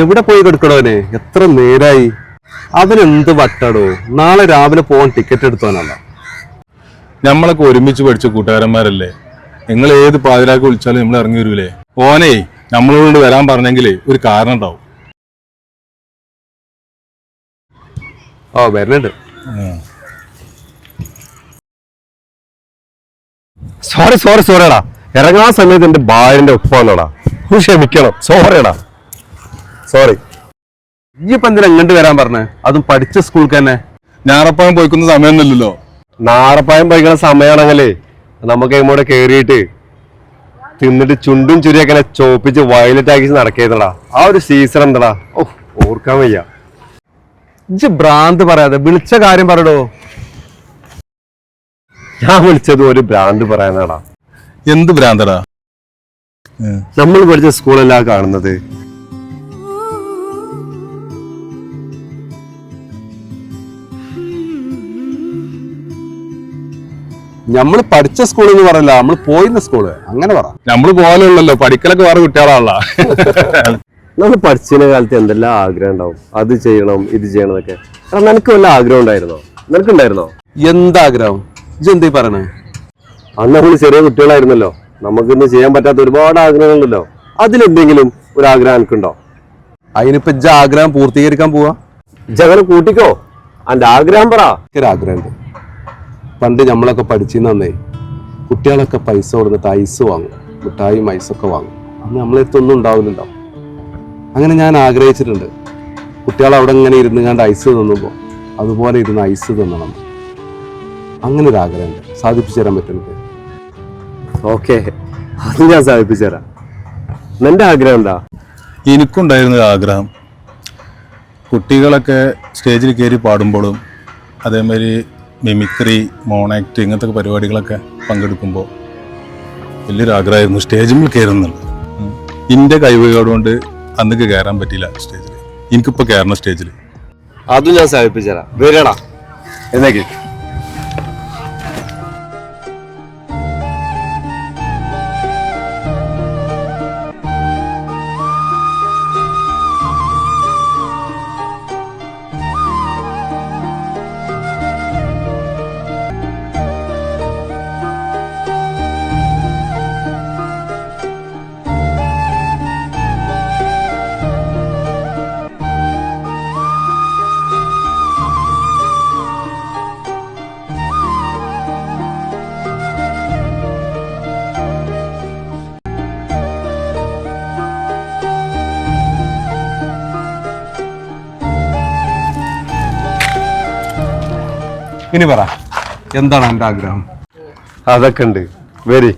എവിടെ പോയി കൊടുക്കണോനെ? എത്ര നേരായി. അവനെന്ത് വട്ടാടോ? നാളെ രാവിലെ പോകാൻ ടിക്കറ്റ് എടുത്തോനല്ല. നമ്മളൊക്കെ ഒരുമിച്ച് പഠിച്ച കൂട്ടുകാരന്മാരല്ലേ? നിങ്ങൾ ഏത് പാതിരാക്ക് വിളിച്ചാലും നമ്മൾ ഇറങ്ങി വരൂലേ? ഓനെ നമ്മളോട് വരാൻ പറഞ്ഞെങ്കിലേ ഒരു കാരണം ഉണ്ടാവും. വരുന്നുണ്ട്. സോറിടാ. ഇറങ്ങാൻ സമയത്ത് എന്റെ ഭാര്യന്റെ ഒപ്പാണോടാ. ക്ഷമിക്കണം. സോറി. ഇപ്പൊ എന്തിനാ ഇങ്ങോട്ട് വരാൻ പറഞ്ഞേ? അതും പഠിച്ച സ്കൂൾക്ക് തന്നെ. ഞാറപ്പായം പോയിക്കുന്ന സമയമൊന്നുമില്ലല്ലോ. നാറപ്പായം പോയിക്കുന്ന സമയമാണെങ്കിലേ നമുക്ക് ഇങ്ങോട്ട് കേറിയിട്ട് തിന്നിട്ട് ചുണ്ടും ചുരിയൊക്കെ ചോപ്പിച്ച് വയലറ്റ് ആക്കി നടക്കേതടാ. ആ ഒരു സീസൺ എന്താടാ? ഓർക്കാൻ വയ്യ. ഇജ്ജ് ഭ്രാന്ത് പറയാതെ വിളിച്ച കാര്യം പറയടോ. ഞാൻ വിളിച്ചത് ഒരു ഭ്രാന്ത് പറയാനാടാ. എന്ത് ഭ്രാന്തടാ? നമ്മൾ പഠിച്ച സ്കൂളല്ല കാണുന്നത്. നമ്മൾ പഠിച്ച സ്കൂൾ എന്ന് പറയല്ല, നമ്മൾ പോയിരുന്ന സ്കൂള്. അങ്ങനെ പറ. നമ്മള് പോലുള്ളല്ലോ, പഠിക്കലൊക്കെ വേറെ കുട്ടികളാണല്ലോ. നമ്മൾ പഠിച്ചിരുന്ന കാലത്ത് എന്തെല്ലാം ആഗ്രഹം ഉണ്ടാവും. അത് ചെയ്യണം, ഇത് ചെയ്യണം എന്നൊക്കെ. കാരണം നിനക്ക് വല്ല ആഗ്രഹം ഉണ്ടായിരുന്നോ? നിനക്കുണ്ടായിരുന്നോ? എന്താഗ്രഹം? ഇതെന്തീ പറയണേ? അന്ന് നമ്മൾ ചെറിയ കുട്ടികളായിരുന്നല്ലോ. നമുക്കിന്ന് ചെയ്യാൻ പറ്റാത്ത ഒരുപാട് ആഗ്രഹങ്ങളുണ്ടല്ലോ. അതിലെന്തെങ്കിലും ഒരു ആഗ്രഹം എനിക്കുണ്ടോ? അതിനിപ്പോ ഇജ്ജ ആഗ്രഹം പൂർത്തീകരിക്കാൻ പോവാ? ഇജ്ജങ്ങനെ കൂട്ടിക്കോ. അന്റെ ആഗ്രഹം പറ. ഒരാഗ്രഹമുണ്ട്. പണ്ട് നമ്മളൊക്കെ പഠിച്ചിരുന്നേ കുട്ടികളൊക്കെ പൈസ കൊടുത്തിട്ട് ഐസ് വാങ്ങും, മിഠായും ഐസൊക്കെ വാങ്ങും. അന്ന് നമ്മളെടുത്തൊന്നും ഉണ്ടാവില്ലല്ലോ. അങ്ങനെ ഞാൻ ആഗ്രഹിച്ചിട്ടുണ്ട്, കുട്ടികൾ അവിടെ ഇങ്ങനെ ഇരുന്ന് കണ്ട് ഐസ് തിന്നുമ്പോൾ അതുപോലെ ഇരുന്ന് ഐസ് തിന്നണം. അങ്ങനെ ഒരു ആഗ്രഹമുണ്ട്. സാധിപ്പിച്ചു തരാൻ പറ്റുന്നത്? ഓക്കെ, അത് ഞാൻ സാധിപ്പിച്ചു തരാം. നിന്റെ ആഗ്രഹം എന്താ? എനിക്കുണ്ടായിരുന്ന ആഗ്രഹം കുട്ടികളൊക്കെ സ്റ്റേജിൽ കയറി പാടുമ്പോഴും അതേമാതിരി മിമിക്രി, മോണാക്ട് ഇങ്ങനത്തെ പരിപാടികളൊക്കെ പങ്കെടുക്കുമ്പോൾ വലിയൊരു ആഗ്രഹമായിരുന്നു സ്റ്റേജിൽ കയറുന്നുണ്ട്. എൻ്റെ കഴിവുകൾ കൊണ്ട് അന്നൊക്കെ കയറാൻ പറ്റിയില്ല സ്റ്റേജിൽ. എനിക്കിപ്പോൾ കയറണം സ്റ്റേജിൽ. അതും ഞാൻ സാധിപ്പിച്ചു തരാം. വരടാ എന്നേക്ക്. ഇനി പറ, എന്താണ് എന്റെ ആഗ്രഹം? അതൊക്കെ ഉണ്ട്. വരി.